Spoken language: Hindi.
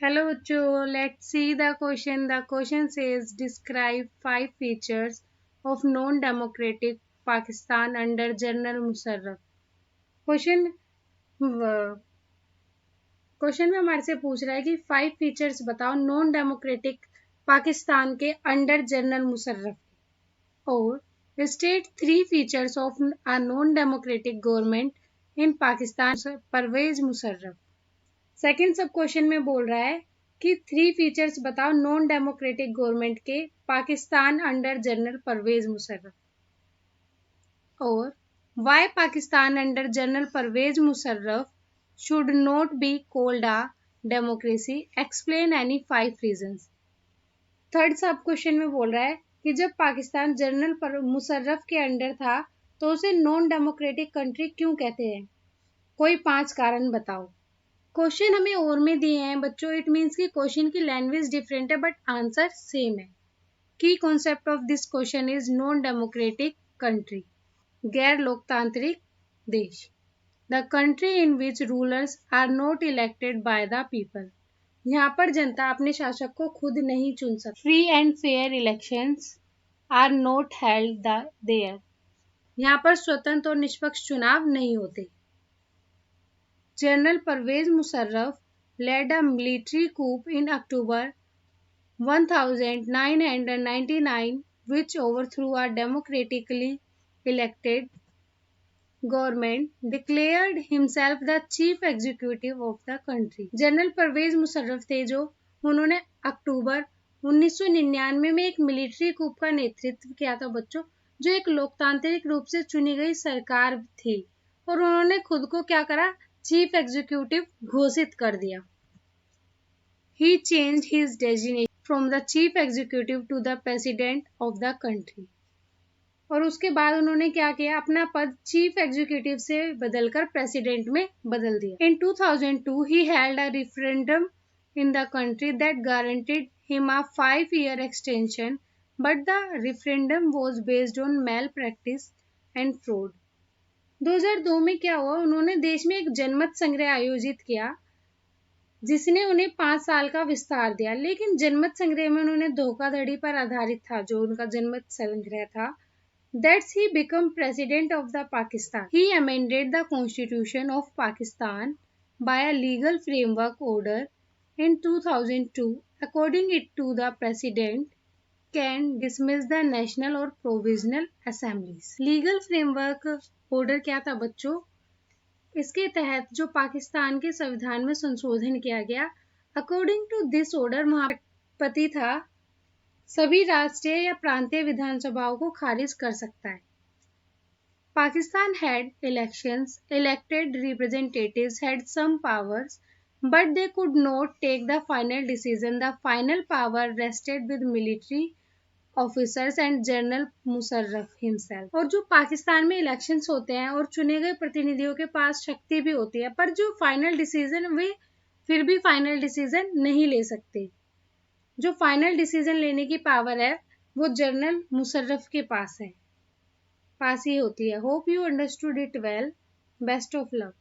Hello बच्चों, let's see the question. The question says describe 5 features of non-democratic Pakistan under General Musharraf. Question question में हमारे से पूछ रहा है कि 5 फीचर्स बताओ नॉन डेमोक्रेटिक पाकिस्तान के अंडर जनरल मुशर्रफ और state 3 features of a non democratic government in Pakistan Parvez Musharraf. Second sub question में बोल रहा है कि 3 फीचर्स बताओ नॉन डेमोक्रेटिक गवर्नमेंट के पाकिस्तान अंडर जनरल परवेज मुशर्रफ और why Pakistan under general Parvez Musharraf should not be called a democracy, explain any 5 reasons. Third sub question में बोल रहा है कि जब पाकिस्तान जनरल मुशर्रफ के अंडर था तो उसे नॉन डेमोक्रेटिक कंट्री क्यों कहते हैं, कोई 5 कारण बताओ। क्वेश्चन हमें और में दिए हैं बच्चों, इट मीन्स कि क्वेश्चन की लैंग्वेज डिफरेंट है बट आंसर सेम है। की concept of this question is non democratic country, गैर लोकतांत्रिक देश। The country in which rulers are not elected by the people, यहाँ पर जनता अपने शासक को खुद नहीं चुन सकती। Free and fair elections are not held there, यहाँ पर स्वतंत्र और निष्पक्ष चुनाव नहीं होते। General Pervez Musharraf led a military coup in October 1999 which overthrew a democratically elected government, declared himself the chief executive of the country. General Parvez Musharraf थे जो उन्होंने अक्टूबर 1999 में एक मिलिट्री कूप का नेतृत्व किया था बच्चों, जो एक लोकतांत्रिक रूप से चुनी गई सरकार थी और उन्होंने खुद को क्या करा, चीफ एग्जीक्यूटिव घोषित कर दिया। He changed his designation from the chief executive to the president of the country. और उसके बाद उन्होंने क्या किया, अपना पद चीफ एग्जीक्यूटिव से बदलकर प्रेसिडेंट में बदल दिया। In 2002 he held a referendum in the country that guaranteed him a 5-year extension, but the referendum was based on malpractice and fraud. 2002 में क्या हुआ, उन्होंने देश में एक जनमत संग्रह आयोजित किया जिसने उन्हें 5 साल का विस्तार दिया, लेकिन जनमत संग्रह में उन्होंने धोखाधड़ी पर आधारित था जो उनका जनमत संग्रह था। That's he become president of the Pakistan. He amended the constitution of Pakistan by a legal framework order in 2002. According it to the president can dismiss the national or provisional assemblies. Legal framework order क्या था बच्चों, इसके तहत जो पाकिस्तान के संविधान में संशोधन किया गया, according to this order Mahapati था सभी राष्ट्रीय या प्रांतीय विधानसभाओं को खारिज कर सकता है। Pakistan had elections, elected representatives had some powers, but they could not take the final decision. The final power rested with military officers and general Musharraf himself. और जो पाकिस्तान में इलेक्शंस होते हैं और चुने गए प्रतिनिधियों के पास शक्ति भी होती है, पर जो फाइनल डिसीजन वे फिर भी फाइनल डिसीजन नहीं ले सकते। जो फाइनल डिसीजन लेने की पावर है वो जनरल मुशर्रफ के पास ही होती है। Hope you understood it well, best of luck.